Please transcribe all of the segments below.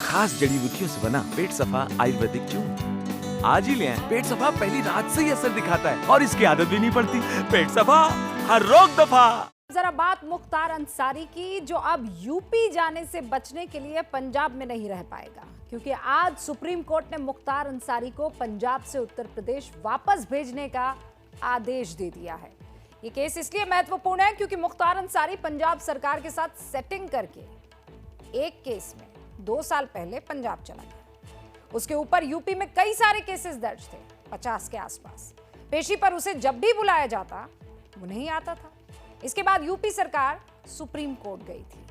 खास जड़ी बूटियों से बना पेट सफा आयुर्वेदिक चूर्ण। आज ही ले आएं। पेट सफा पहली रात से ही असर दिखाता है और इसकी आदत भी नहीं पड़ती। पेट सफा, हर रोग दफा। जरा बात मुख्तार अंसारी की, जो अब यूपी जाने से बचने के लिए पंजाब में नहीं रह पाएगा, क्योंकि आज सुप्रीम कोर्ट ने मुख्तार अंसारी को पंजाब से उत्तर प्रदेश वापस भेजने का आदेश दे दिया है। ये केस इसलिए महत्वपूर्ण है क्योंकि मुख्तार अंसारी पंजाब सरकार के साथ सेटिंग करके एक केस में 2 साल पहले पंजाब चला गया। उसके ऊपर यूपी में कई सारे केसेस दर्ज थे, 50 के आसपास। पेशी पर उसे जब भी बुलाया जाता वो नहीं आता था। इसके बाद यूपी सरकार सुप्रीम कोर्ट गई थी।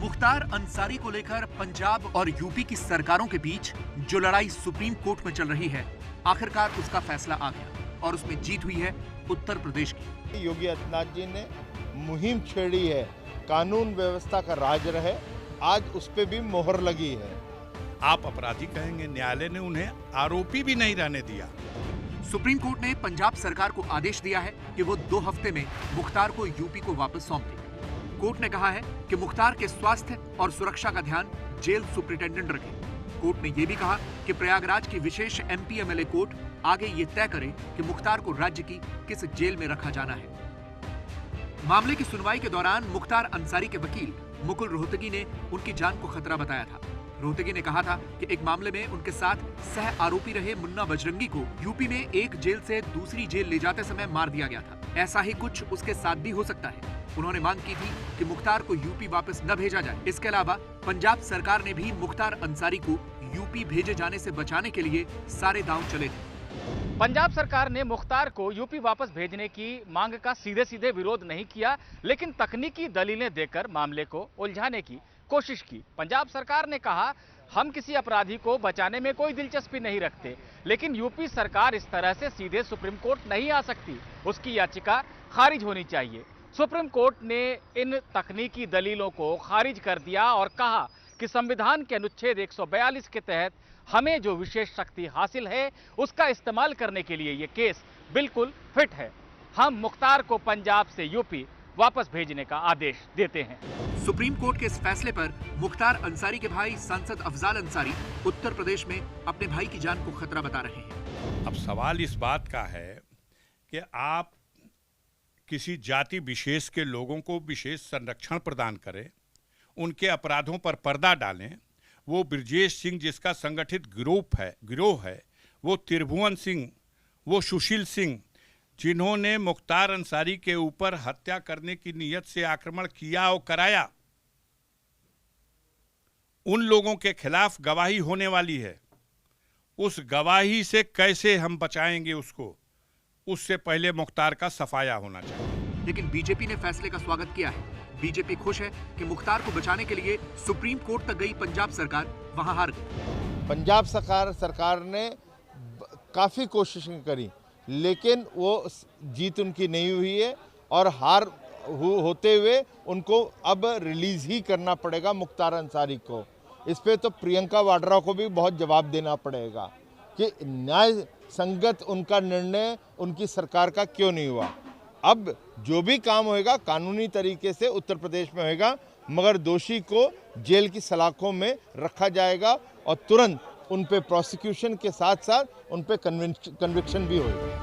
मुख्तार अंसारी को लेकर पंजाब और यूपी की सरकारों के बीच जो लड़ाई सुप्रीम कोर्ट में चल रही है, आखिरकार उसका फैसला आ गया और उसमें जीत हुई है उत्तर प्रदेश की। योगी आदित्यनाथ जी ने मुहिम छेड़ी है, कानून व्यवस्था का राज रहे, आज उस पे भी मोहर लगी है। आप अपराधी कहेंगे, न्यायालय ने उन्हें आरोपी भी नहीं रहने दिया। सुप्रीम कोर्ट ने पंजाब सरकार को आदेश दिया है कि वो 2 हफ्ते में मुख्तार को यूपी को वापस सौंप दे। कोर्ट ने कहा है कि मुख्तार के स्वास्थ्य और सुरक्षा का ध्यान जेल सुपरिटेंडेंट रखे। कोर्ट ने यह भी कहा कि प्रयागराज की विशेष एमपी एमएलए कोर्ट आगे ये तय करे कि मुख्तार को राज्य की किस जेल में रखा जाना है। मामले की सुनवाई के दौरान मुख्तार अंसारी के वकील मुकुल रोहतगी ने उनकी जान को खतरा बताया था। रोहतगी ने कहा था कि एक मामले में उनके साथ सह आरोपी रहे मुन्ना बजरंगी को यूपी में एक जेल से दूसरी जेल ले जाते समय मार दिया गया था। ऐसा ही कुछ उसके साथ भी हो सकता है। उन्होंने मांग की थी कि मुख्तार को यूपी वापस न भेजा जाए। इसके अलावा पंजाब सरकार ने भी मुख्तार अंसारी को यूपी भेजे जाने से बचाने के लिए सारे दांव चले थे। पंजाब सरकार ने मुख्तार को यूपी वापस भेजने की मांग का सीधे सीधे विरोध नहीं किया, लेकिन तकनीकी दलीलें देकर मामले को उलझाने की कोशिश की। पंजाब सरकार ने कहा, हम किसी अपराधी को बचाने में कोई दिलचस्पी नहीं रखते, लेकिन यूपी सरकार इस तरह से सीधे सुप्रीम कोर्ट नहीं आ सकती, उसकी याचिका खारिज होनी चाहिए। सुप्रीम कोर्ट ने इन तकनीकी दलीलों को खारिज कर दिया और कहा कि संविधान के अनुच्छेद 142 के तहत हमें जो विशेष शक्ति हासिल है उसका इस्तेमाल करने के लिए ये केस बिल्कुल फिट है। हम मुख्तार को पंजाब से यूपी वापस भेजने का आदेश देते हैं। सुप्रीम कोर्ट के इस फैसले पर मुख्तार अंसारी के भाई सांसद अफजाल अंसारी उत्तर प्रदेश में अपने भाई की जान को खतरा बता रहे हैं। अब सवाल इस बात का है कि आप किसी जाति विशेष के लोगों को विशेष संरक्षण प्रदान करें, उनके अपराधों पर पर्दा डालें। वो ब्रजेश सिंह जिसका संगठित गिरोह है, वो त्रिभुवन सिंह, वो सुशील सिंह, जिन्होंने मुख्तार अंसारी के ऊपर हत्या करने की नीयत से आक्रमण किया और कराया, उन लोगों के खिलाफ गवाही होने वाली है। उस गवाही से कैसे हम बचाएंगे उसको, उससे पहले मुख्तार का सफाया होना चाहिए। लेकिन बीजेपी ने फैसले का स्वागत किया है। बीजेपी खुश है कि मुख्तार को बचाने के लिए सुप्रीम कोर्ट तक गई पंजाब सरकार वहां हार गई। पंजाब सरकार ने काफ़ी कोशिशें करी, लेकिन वो जीत उनकी नहीं हुई है और हार होते हुए उनको अब रिलीज ही करना पड़ेगा मुख्तार अंसारी को। इस पे तो प्रियंका वाड्रा को भी बहुत जवाब देना पड़ेगा कि न्याय संगत उनका निर्णय उनकी सरकार का क्यों नहीं हुआ। अब जो भी काम होएगा कानूनी तरीके से उत्तर प्रदेश में होएगा, मगर दोषी को जेल की सलाखों में रखा जाएगा और तुरंत उन पे प्रोसिक्यूशन के साथ साथ उन पे कन्विक्शन भी होगा।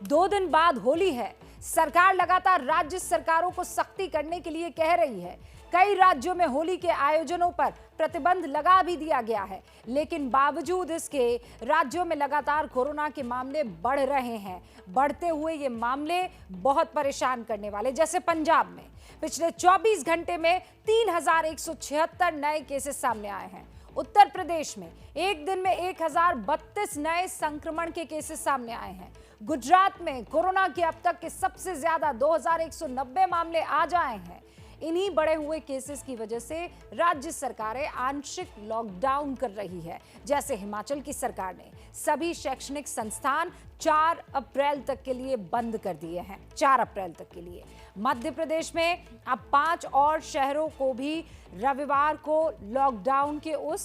2 दिन बाद होली है। सरकार लगातार राज्य सरकारों को सख्ती करने के लिए कह रही है। कई राज्यों में होली के आयोजनों पर प्रतिबंध लगा भी दिया गया है, लेकिन बावजूद इसके राज्यों में लगातार कोरोना के मामले बढ़ रहे हैं। बढ़ते हुए ये मामले बहुत परेशान करने वाले, जैसे पंजाब में पिछले 24 घंटे में 3176 नए केसेस सामने आए हैं। उत्तर प्रदेश में एक दिन में 1032 नए संक्रमण के केसेस सामने आए हैं। गुजरात में कोरोना के अब तक के सबसे ज्यादा 2190 मामले आज आए हैं। इन्हीं बढ़े हुए केसेस की वजह से राज्य सरकारें आंशिक लॉकडाउन कर रही है। जैसे हिमाचल की सरकार ने सभी शैक्षणिक संस्थान 4 अप्रैल तक के लिए बंद कर दिए हैं। 4 अप्रैल तक के लिए। मध्य प्रदेश में अब 5 और शहरों को भी रविवार को लॉकडाउन के उस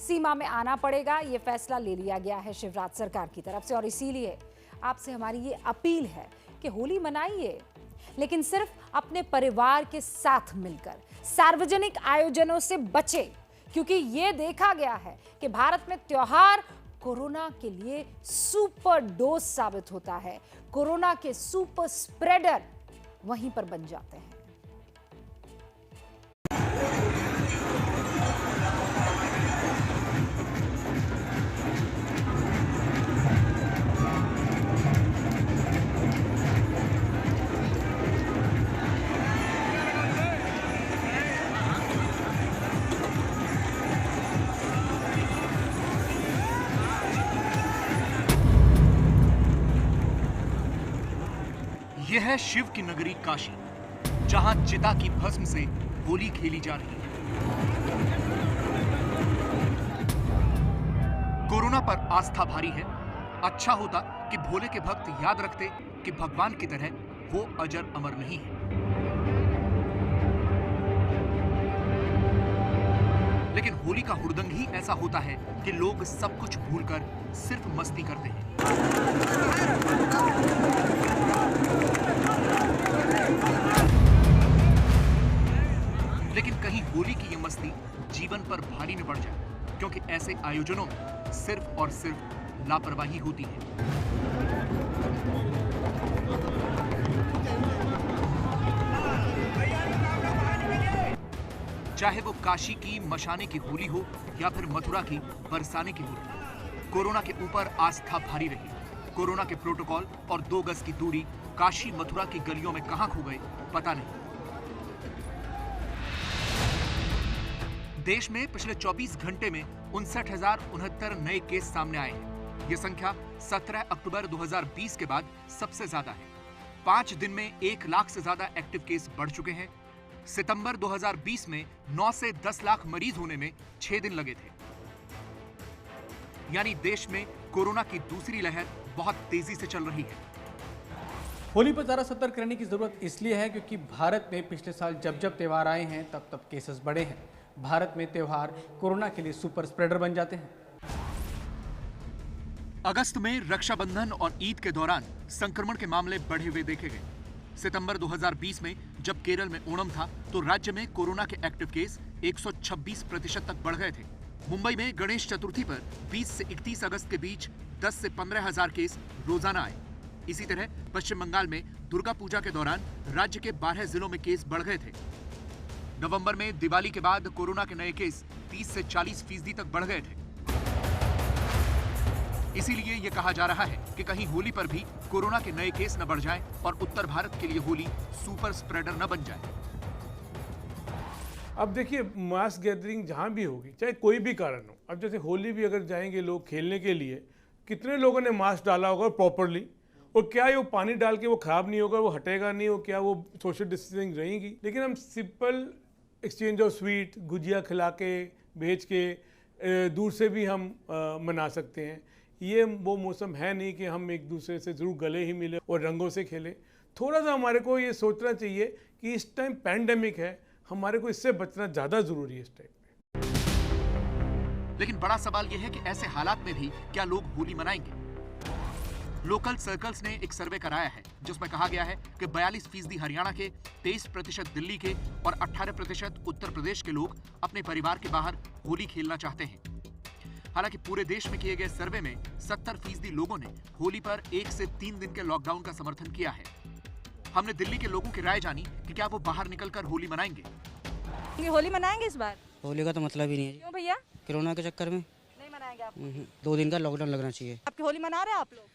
सीमा में आना पड़ेगा। यह फैसला ले लिया गया है शिवराज सरकार की तरफ से और इसीलिए आपसे हमारी ये अपील है कि होली मनाइए, लेकिन सिर्फ अपने परिवार के साथ मिलकर। सार्वजनिक आयोजनों से बचे, क्योंकि ये देखा गया है कि भारत में त्योहार कोरोना के लिए सुपर डोज साबित होता है। कोरोना के सुपर स्प्रेडर वहीं पर बन जाते हैं। यह है शिव की नगरी काशी, जहां चिता की भस्म से होली खेली जा रही है। कोरोना पर आस्था भारी है। अच्छा होता कि भोले के भक्त याद रखते कि भगवान की तरह वो अजर अमर नहीं है। लेकिन होली का हुड़दंग ही ऐसा होता है कि लोग सब कुछ भूलकर सिर्फ मस्ती करते हैं। लेकिन कहीं होली की ये मस्ती जीवन पर भारी न पड़ जाए, क्योंकि ऐसे आयोजनों में सिर्फ और सिर्फ लापरवाही होती है। चाहे वो काशी की मशाने की होली हो या फिर मथुरा की बरसाने की होली, कोरोना के ऊपर आस्था भारी रही। कोरोना के प्रोटोकॉल और 2 गज की दूरी काशी मथुरा की गलियों में कहां खो गए पता नहीं। देश में पिछले 24 घंटे में 59,069 नए केस सामने आए हैं। यह संख्या 17 अक्टूबर 2020 के बाद सबसे ज्यादा है। 5 दिन में 1 लाख से ज्यादा एक्टिव केस बढ़ चुके हैं। सितंबर 2020 में 9 से 10 लाख मरीज होने में 6 दिन लगे थे। यानी देश में कोरोना की दूसरी लहर बहुत तेजी से चल रही है। होली पर ज़रा सतर्क रहने की जरूरत इसलिए है क्योंकि भारत में पिछले साल जब त्योहार आए हैं तब केसेस बढ़े हैं। भारत में त्योहार कोरोना के लिए सुपर स्प्रेडर बन जाते हैं। अगस्त में रक्षाबंधन और ईद के दौरान संक्रमण के मामले बढ़े हुए देखे गए। सितंबर 2020 में जब केरल में ओणम था तो राज्य में कोरोना के एक्टिव केस 126% तक बढ़ गए थे। मुंबई में गणेश चतुर्थी पर 20 से 31 अगस्त के बीच 10 से 15 हजार केस रोजाना आए। इसी तरह पश्चिम बंगाल में दुर्गा पूजा के दौरान राज्य के 12 जिलों में केस बढ़ गए थे। नवंबर में दिवाली के बाद कोरोना के नए केस 30 से 40% तक बढ़ गए थे। इसीलिए यह कहा जा रहा है कि कहीं होली पर भी कोरोना के नए केस न बढ़ जाएं और उत्तर भारत के लिए होली सुपर स्प्रेडर न बन जाए। अब देखिए, मास गैदरिंग जहाँ भी होगी, चाहे कोई भी कारण हो, अब जैसे होली भी अगर जाएंगे लोग खेलने के लिए, कितने लोगों ने मास्क डाला होगा प्रॉपरली, और क्या वो पानी डाल के वो खराब नहीं होगा, वो हटेगा नहीं, वो क्या वो सोशल डिस्टेंसिंग रहेगी। लेकिन हम simple exchange of sweet, gujiya खिला के भेज के दूर से भी हम मना सकते हैं। ये वो मौसम है नहीं कि हम एक दूसरे से जरूर गले ही मिले और रंगों से खेलें। थोड़ा सा हमारे को ये सोचना चाहिए कि इस टाइम पैंडेमिक है, हमारे को इससे बचना ज़्यादा ज़रूरी है इस टाइम में। लेकिन बड़ा सवाल यह है कि ऐसे हालात में भी क्या लोग होली मनाएंगे? लोकल सर्कल्स ने एक सर्वे कराया है जिसमें कहा गया है कि 42% हरियाणा के, 23% दिल्ली के और 18% उत्तर प्रदेश के लोग अपने परिवार के बाहर होली खेलना चाहते हैं। हालांकि पूरे देश में किए गए सर्वे में 70% लोगों ने होली पर 1 से 3 दिन के लॉकडाउन का समर्थन किया है। हमने दिल्ली के लोगों की राय जानी कि क्या वो बाहर निकलकर होली मनाएंगे। होली मनाएंगे इस बार? होली का तो मतलब ही नहीं है। क्यों भैया? कोरोना के चक्कर में नहीं मनाएंगे आप? 2 दिन का लॉकडाउन लगना चाहिए। आपकी होली मना रहे हैं आप लोग?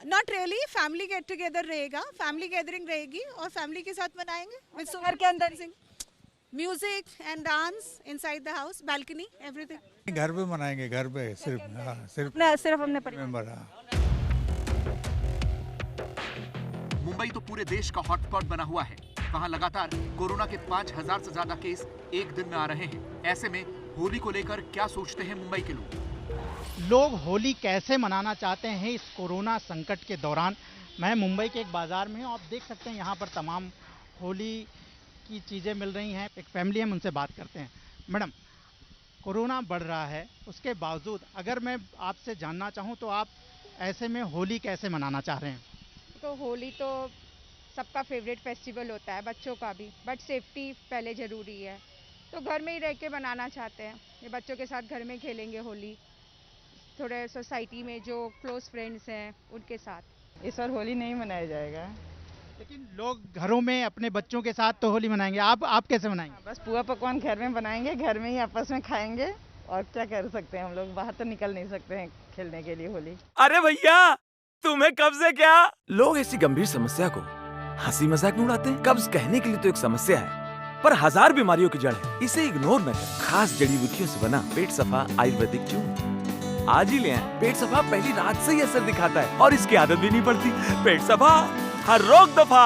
Not really, family get together रहेगा, फैमिली गैदरिंग रहेगी और फैमिली के साथ मनाएंगे विद घर के अंदर music and dance inside the house, balcony, everything. घर पे मनाएंगे, घर पे सिर्फ अपने परिवार। मुंबई तो पूरे देश का हॉटस्पॉट बना हुआ है। वहां लगातार कोरोना के 5000 से ज्यादा केस एक दिन में आ रहे हैं। ऐसे में होली को लेकर क्या सोचते हैं मुंबई के लोग होली कैसे मनाना चाहते हैं इस कोरोना संकट के दौरान। मैं मुंबई के एक बाजार में हूँ, आप देख सकते हैं यहाँ पर तमाम होली की चीज़ें मिल रही हैं। एक फैमिली हम उनसे बात करते हैं। मैडम, कोरोना बढ़ रहा है, उसके बावजूद अगर मैं आपसे जानना चाहूँ तो आप ऐसे में होली कैसे मनाना चाह रहे हैं? तो होली तो सबका फेवरेट फेस्टिवल होता है, बच्चों का भी, बट सेफ्टी पहले ज़रूरी है, तो घर में ही रह के मनाना चाहते हैं। ये बच्चों के साथ घर में खेलेंगे होली, थोड़े सोसाइटी में जो क्लोज फ्रेंड्स हैं उनके साथ। इस बार होली नहीं मनाया जाएगा, लेकिन लोग घरों में अपने बच्चों के साथ तो होली मनाएंगे। आप कैसे मनाएंगे? बस पुआ पकवान घर में बनाएंगे, घर में ही आपस में खाएंगे, और क्या कर सकते हैं हम लोग, बाहर तो निकल नहीं सकते हैं खेलने के लिए होली। अरे भैया, तुम्हें कब्ज है क्या? लोग ऐसी गंभीर समस्या को हंसी मजाक में उड़ाते हैं। कब्ज कहने के लिए तो एक समस्या है, पर हजार बीमारियों की जड़ है, इसे इग्नोर न करें। खास जड़ी बूटियों से बना पेट सफा आयुर्वेदिक च्यून आज ही ले आएं। पेट सफा पहली रात से ही असर दिखाता है और इसकी आदत भी नहीं पड़ती। पेट सफा, हर रोग दफा।